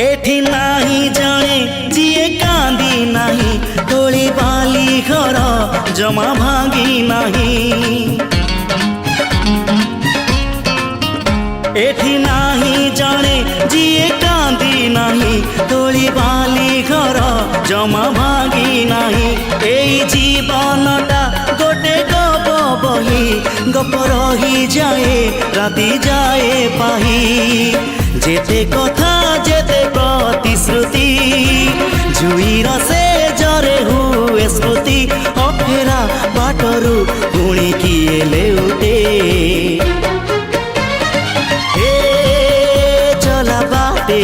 एठी नाही जाने जिए कांदी नाही तोली बाली घर जमा भांगी नहीं। एठी नाही जाने जिए कांदी नहीं तोली बाली घर जमा भांगी नहीं। एई जीवनटा गोटे गप बही गप रही जाए राति जाए पाही। जेते कथा जेते प्रतिश्रुति जुईर से जरे हुए स्मृति अफेरा बाटरू पुणी किए लेउटे। हे चला बाटे